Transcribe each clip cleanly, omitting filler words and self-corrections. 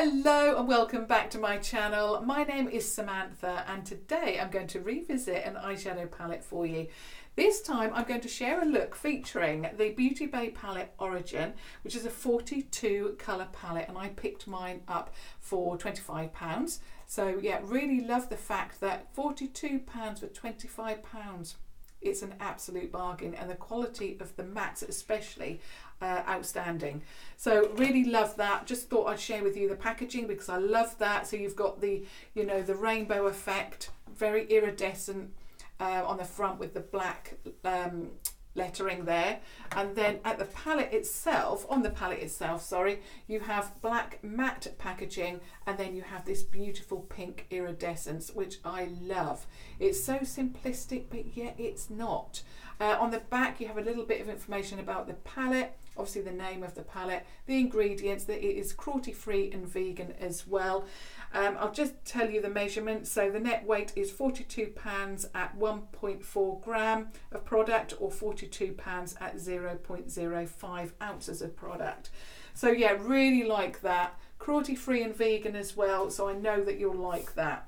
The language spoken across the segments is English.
Hello and welcome back to my channel. My name is Samantha and today I'm going to revisit an eyeshadow palette for you. This time I'm going to share a look featuring the Beauty Bay palette Origin, which is a 42 colour palette, and I picked mine up for £25. So yeah, really love the fact that £42 for £25. It's an absolute bargain, and the quality of the mattes especially outstanding. So really love that. Just thought I'd share with you the packaging because I love that. So you've got the, you know, the rainbow effect, very iridescent on the front with the black lettering there, and then at the palette itself, on the palette itself, sorry, you have black matte packaging, and then you have this beautiful pink iridescence, which I love. It's so simplistic, but yet it's not. On the back you have a little bit of information about the palette, obviously the name of the palette, the ingredients, that it is cruelty free and vegan as well. I'll just tell you the measurements. So the net weight is £42 at 1.4 gram of product, or £42 at 0.05 ounces of product. So yeah, really like that. Cruelty free and vegan as well, so I know that you'll like that.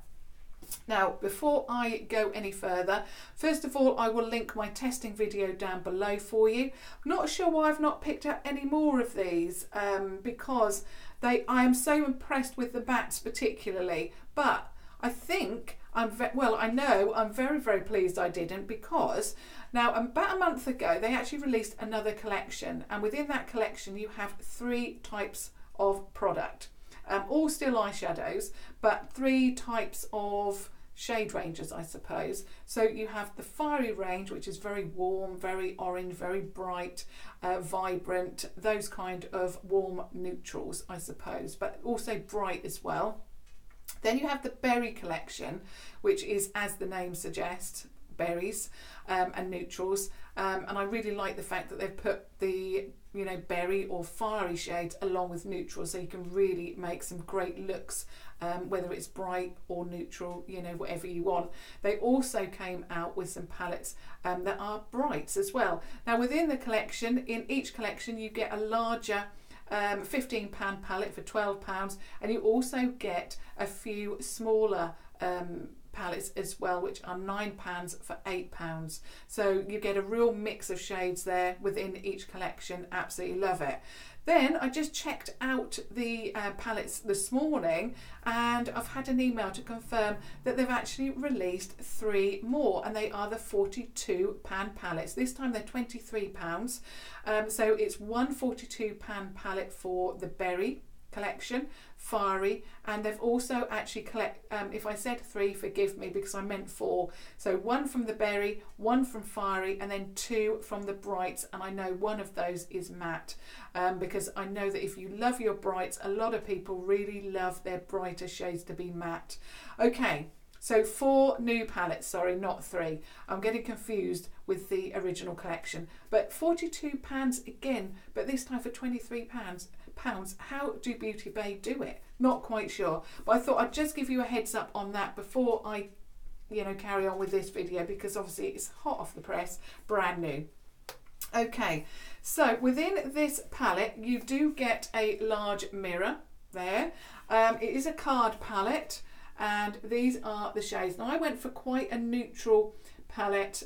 Now, before I go any further, first of all, I will link my testing video down below for you. I'm not sure why I've not picked up any more of these, because I am so impressed with the mattes particularly, but I think I know I'm very, very pleased I didn't, because now about a month ago they actually released another collection, and within that collection you have 3 types of product. All still eyeshadows, but 3 types of shade ranges, I suppose. So you have the fiery range, which is very warm, very orange, very bright, vibrant, those kind of warm neutrals, I suppose, but also bright as well. Then you have the berry collection, which is, as the name suggests, berries and neutrals, and I really like the fact that they've put the, you know, berry or fiery shades along with neutral, so you can really make some great looks, whether it's bright or neutral, you know, whatever you want. They also came out with some palettes that are brights as well. Now within the collection, in each collection you get a larger £15 palette for £12, and you also get a few smaller palettes as well, which are £9 for £8. So you get a real mix of shades there within each collection. Absolutely love it. Then I just checked out the palettes this morning, and I've had an email to confirm that they've actually released 3 more, and they are the £42 palettes. This time they're £23. So it's one £42 palette for the berry collection, fiery, and they've also actually if I said 3, forgive me, because I meant 4. So 1 from the berry, 1 from fiery, and then 2 from the brights, and I know one of those is matte, because I know that if you love your brights, a lot of people really love their brighter shades to be matte. Okay, so 4 new palettes, sorry, not 3. I'm getting confused with the original collection. But £42 again, but this time for £23. How do Beauty Bay do it? Not quite sure. But I thought I'd just give you a heads up on that before I, you know, carry on with this video, because obviously it's hot off the press, brand new. Okay, so within this palette you do get a large mirror there. It is a card palette, and these are the shades. Now I went for quite a neutral palette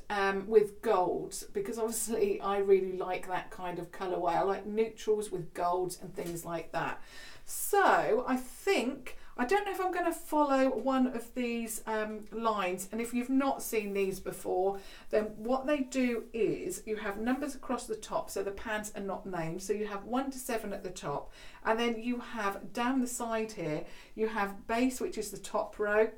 with golds, because obviously I really like that kind of colourway. I like neutrals with golds and things like that. So I think, I don't know if I'm going to follow one of these lines, and if you've not seen these before, then what they do is you have numbers across the top, so the pans are not named, so you have 1 to 7 at the top, and then you have down the side here, you have base, which is the top row,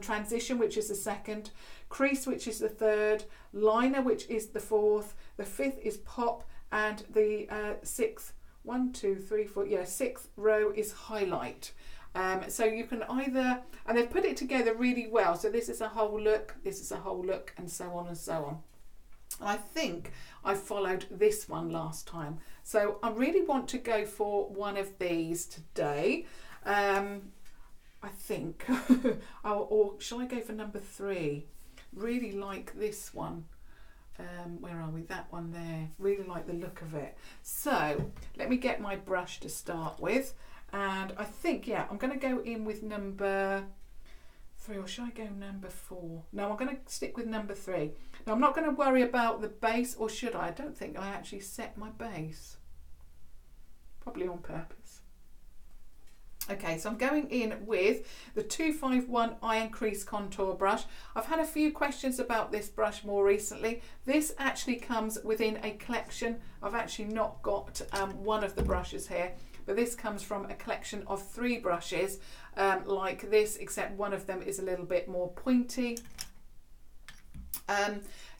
transition, which is the second, crease, which is the third, liner, which is the fourth, the fifth is pop, and the sixth, 6th row is highlight. So you can either, and they've put it together really well, so this is a whole look, this is a whole look, and so on and so on. I think I followed this one last time, so I really want to go for one of these today. I think or shall I go for number 3? Really like this one. Where are we? That one there. Really like the look of it. So let me get my brush to start with, and I think think, yeah, I'm going to go in with number 3, or should I go number 4? No, I'm going to stick with number 3. Now, I'm not going to worry about the base, or should I? I don't think I actually set my base. Probably on purpose. Okay, so I'm going in with the 251 Iron Crease Contour Brush. I've had a few questions about this brush more recently. This actually comes within a collection. I've actually not got one of the brushes here, but this comes from a collection of 3 brushes like this, except one of them is a little bit more pointy.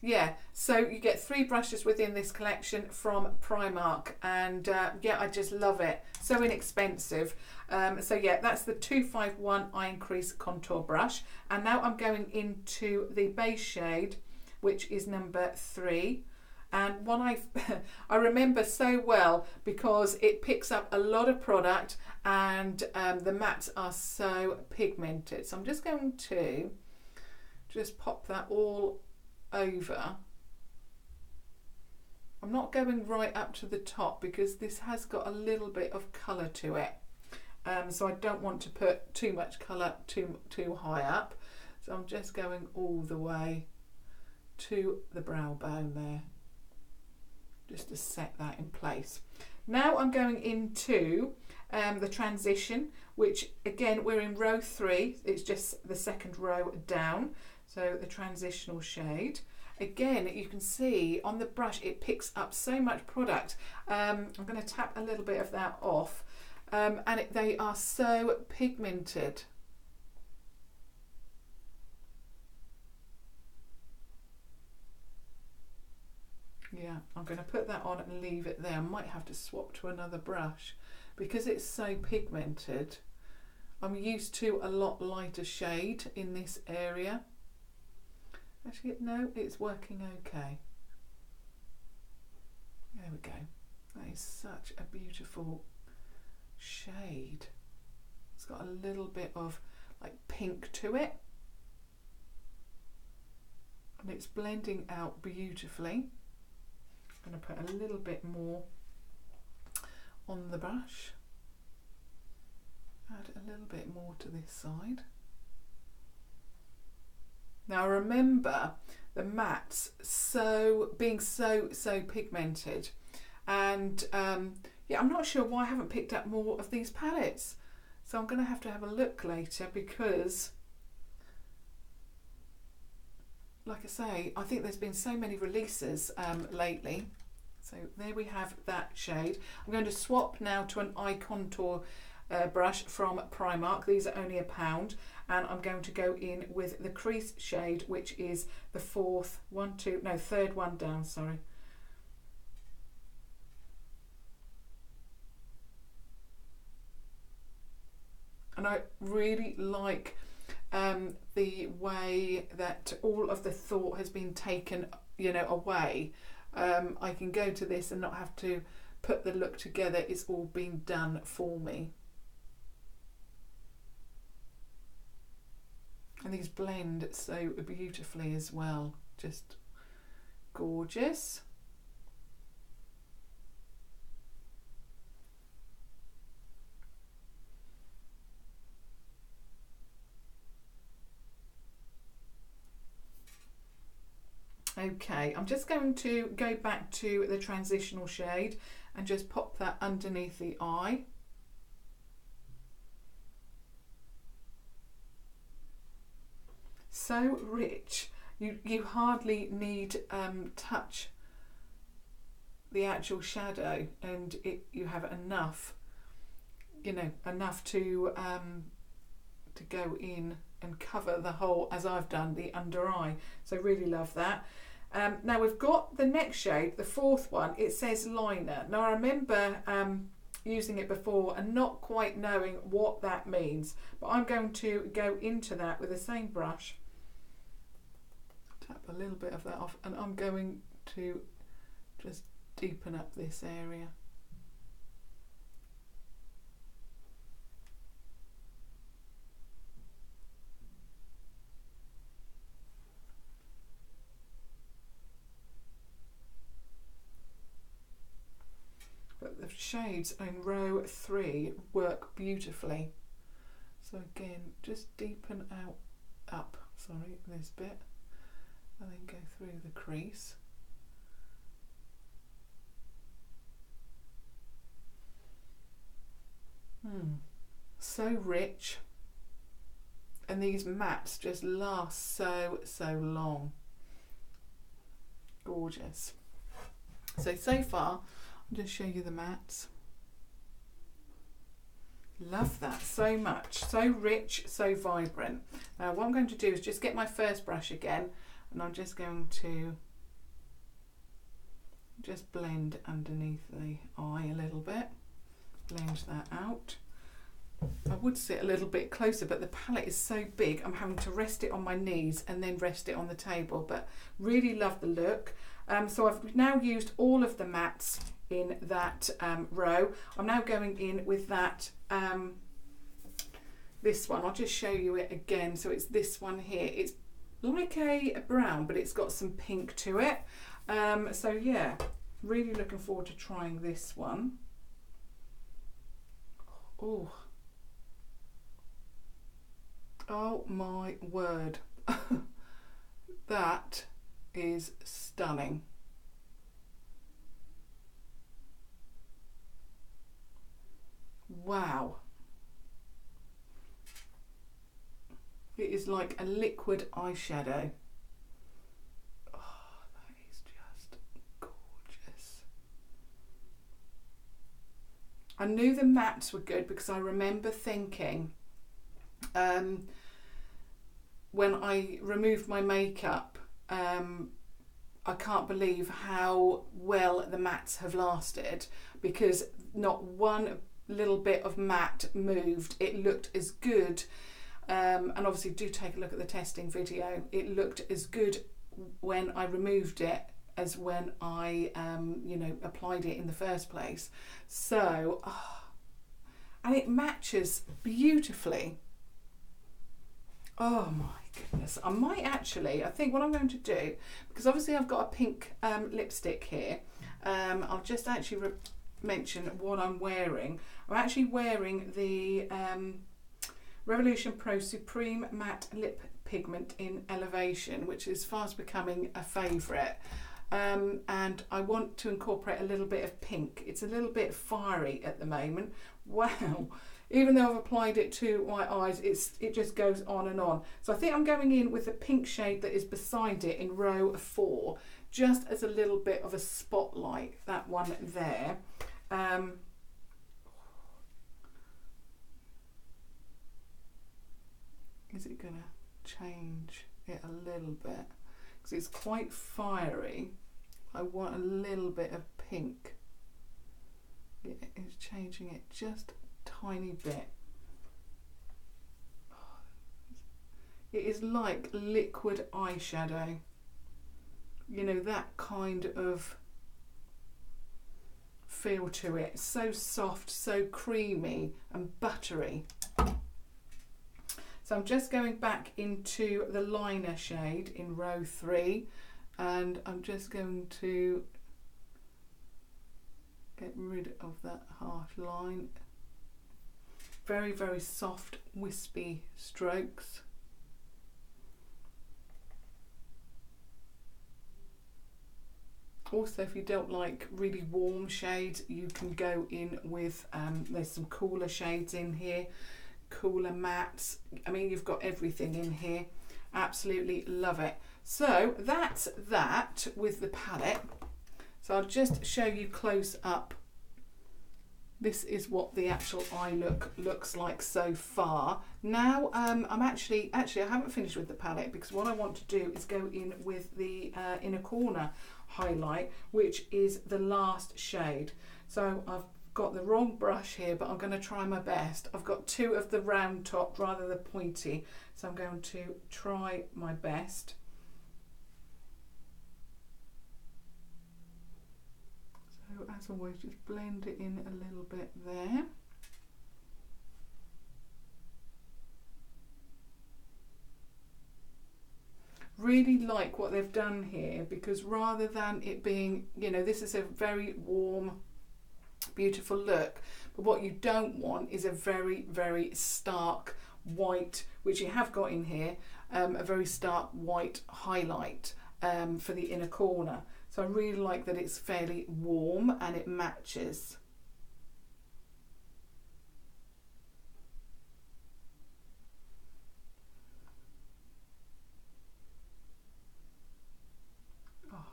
Yeah, so you get 3 brushes within this collection from Primark, and yeah, I just love it. So inexpensive. So yeah, that's the 251 Iron Crease Contour Brush. And now I'm going into the base shade, which is number 3. And one I remember so well because it picks up a lot of product, and the mattes are so pigmented. So I'm just going to just pop that all over. I'm not going right up to the top because this has got a little bit of colour to it, so I don't want to put too much colour too high up. So I'm just going all the way to the brow bone there, just to set that in place. Now I'm going into the transition, which again we're in row 3. It's just the second row down. So the transitional shade. Again, you can see on the brush it picks up so much product. I'm going to tap a little bit of that off, and they are so pigmented. Yeah, I'm going to put that on and leave it there. I might have to swap to another brush because it's so pigmented. I'm used to a lot lighter shade in this area. Actually, no, it's working okay. There we go. That is such a beautiful shade. It's got a little bit of like pink to it, and it's blending out beautifully. I'm going to put a little bit more on the brush. Add a little bit more to this side. Now remember the mattes being so pigmented, and yeah, I'm not sure why I haven't picked up more of these palettes, so I'm going to have a look later because, like I say, I think there's been so many releases lately. So there we have that shade. I'm going to swap now to an eye contour brush from Primark. These are only £1, and I'm going to go in with the crease shade, which is the third one down, sorry. And I really like the way that all of the thought has been taken, you know, away. I can go to this and not have to put the look together. It's all been done for me. And these blend so beautifully as well, just gorgeous. Okay, I'm just going to go back to the transitional shade and just pop that underneath the eye. So rich, you hardly need touch the actual shadow, and you have enough, you know, enough to go in and cover the whole, as I've done, the under eye. So really love that. Now we've got the next shade, the fourth one. It says liner. Now I remember using it before and not quite knowing what that means, but I'm going to go into that with the same brush, tap a little bit of that off, and I'm going to just deepen up this area. But the shades in row 3 work beautifully. So again, just deepen up, sorry, this bit, and then go through the crease. So rich, and these mattes just last so long. Gorgeous. So far I'll just show you the mattes. Love that so much, so rich, so vibrant. Now what I'm going to do is just get my first brush again, and I'm just going to just blend underneath the eye a little bit, blend that out. I would sit a little bit closer, but the palette is so big I'm having to rest it on my knees and then rest it on the table, but really love the look. So I've now used all of the mattes in that row. I'm now going in with that this one. I'll just show you it again. So it's this one here. It's like a brown, but it's got some pink to it. So yeah, really looking forward to trying this one. Oh my word. That is stunning. Wow. It is like a liquid eyeshadow. Oh, that is just gorgeous. I knew the mattes were good because I remember thinking when I removed my makeup, I can't believe how well the mattes have lasted, because not one little bit of matte moved. It looked as good, and obviously do take a look at the testing video. It looked as good when I removed it as when I you know, applied it in the first place. So and it matches beautifully. Oh my goodness. I might actually, I think what I'm going to do, because obviously I've got a pink lipstick here, I'll just actually mention what I'm wearing. I'm actually wearing the Revolution Pro Supreme Matte Lip Pigment in Elevation, which is fast becoming a favourite. And I want to incorporate a little bit of pink. It's a little bit fiery at the moment. Wow. Even though I've applied it to my eyes, it just goes on and on. So I think I'm going in with the pink shade that is beside it in row 4, just as a little bit of a spotlight, that one there. Is it going to change it a little bit? Because it's quite fiery. I want a little bit of pink. It is changing it just tiny bit. It is like liquid eyeshadow, you know, that kind of feel to it. So soft, so creamy and buttery. So I'm just going back into the liner shade in row 3, and I'm just going to get rid of that harsh line. Very, very soft, wispy strokes. Also, if you don't like really warm shades, you can go in with, there's some cooler shades in here, cooler mattes. I mean, you've got everything in here. Absolutely love it. So that's that with the palette. So I'll just show you close up. This is what the actual eye look looks like so far. Now I'm actually I haven't finished with the palette, because what I want to do is go in with the inner corner highlight, which is the last shade. So I've got the wrong brush here, but I'm going to try my best. I've got 2 of the round top rather than pointy, so I'm going to try my best. So as always, just blend it in a little bit there. Really like what they've done here, because rather than it being, you know, this is a very warm, beautiful look, but what you don't want is a very, very stark white, which you have got in here, a very stark white highlight for the inner corner. So I really like that it's fairly warm and it matches. Oh,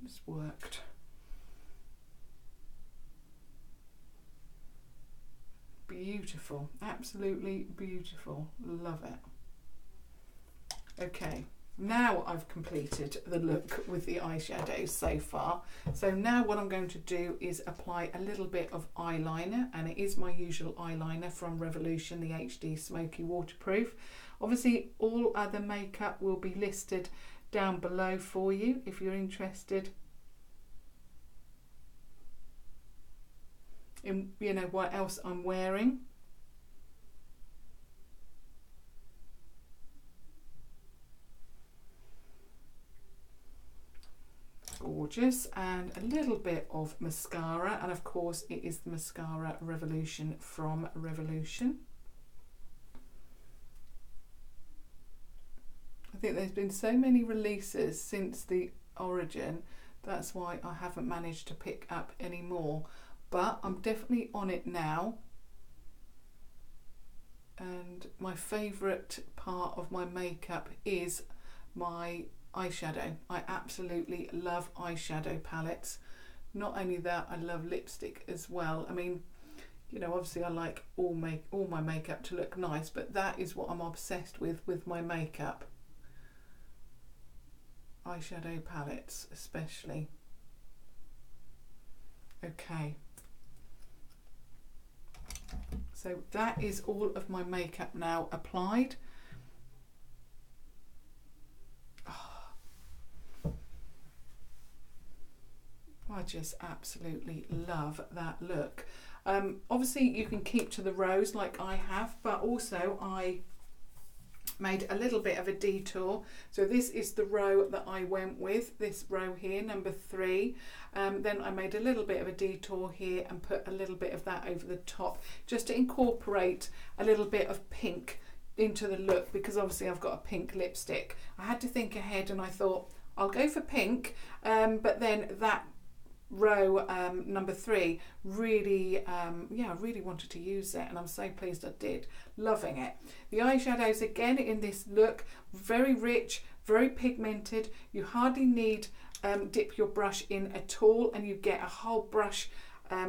it's worked. Beautiful, absolutely beautiful, love it. Okay, now I've completed the look with the eyeshadows so far. So now what I'm going to do is apply a little bit of eyeliner, and it is my usual eyeliner from Revolution, the HD Smoky Waterproof. Obviously all other makeup will be listed down below for you if you're interested in, you know, what else I'm wearing. Gorgeous. And a little bit of mascara, and of course it is the Mascara Revolution from Revolution. I think there's been so many releases since the origin, that's why I haven't managed to pick up any more. But I'm definitely on it now, and my favourite part of my makeup is my eyeshadow. I absolutely love eyeshadow palettes. Not only that, I love lipstick as well. I mean, you know, obviously I like all my makeup to look nice, but that is what I'm obsessed with my makeup. Eyeshadow palettes especially. Okay. So that is all of my makeup now applied. Oh, I just absolutely love that look. Obviously you can keep to the rose like I have, but also I made a little bit of a detour. So this is the row that I went with, this row here, number 3. Then I made a little bit of a detour here and put a little bit of that over the top, just to incorporate a little bit of pink into the look, because obviously I've got a pink lipstick. I had to think ahead and I thought I'll go for pink, but then that row number 3 really yeah, I really wanted to use it, and I'm so pleased I did. Loving it. The eyeshadows again in this look, very rich, very pigmented. You hardly need dip your brush in at all, and you get a whole brush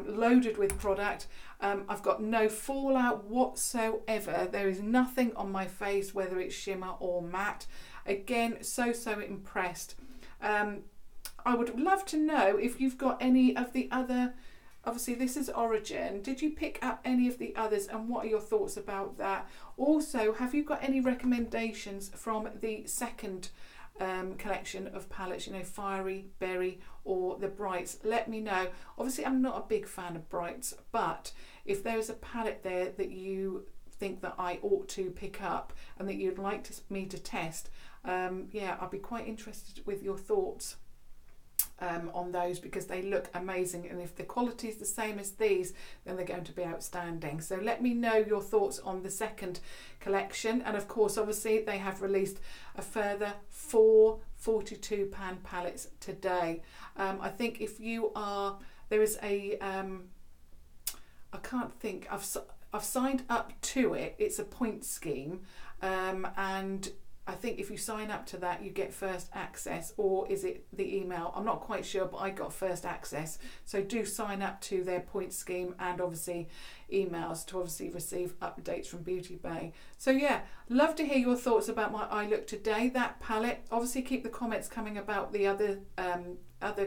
loaded with product. I've got no fallout whatsoever. There is nothing on my face, whether it's shimmer or matte. Again, so impressed. I would love to know if you've got any of the other, obviously this is Origin, did you pick up any of the others, and what are your thoughts about that? Also, have you got any recommendations from the second collection of palettes, you know, Fiery, Berry or the Brights? Let me know. Obviously I'm not a big fan of Brights, but if there's a palette there that you think that I ought to pick up and that you'd like me to test, yeah, I'd be quite interested with your thoughts on those, because they look amazing, and if the quality is the same as these, then they're going to be outstanding. So let me know your thoughts on the second collection. And of course, obviously they have released a further 4 42 pound palettes today. I think if you are, there is a I can't think, I've signed up to it, it's a point scheme, and I think if you sign up to that, you get first access, or is it the email? I'm not quite sure, but I got first access. So do sign up to their point scheme, and obviously emails to obviously receive updates from Beauty Bay. So yeah, love to hear your thoughts about my eye look today, that palette. Obviously keep the comments coming about the other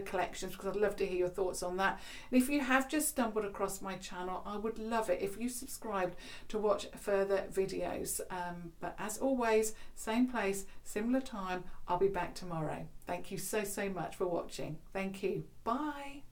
collections, because I'd love to hear your thoughts on that. And if you have just stumbled across my channel, I would love it if you subscribed to watch further videos. But as always, same place, similar time, I'll be back tomorrow. Thank you so much for watching. Thank you. Bye.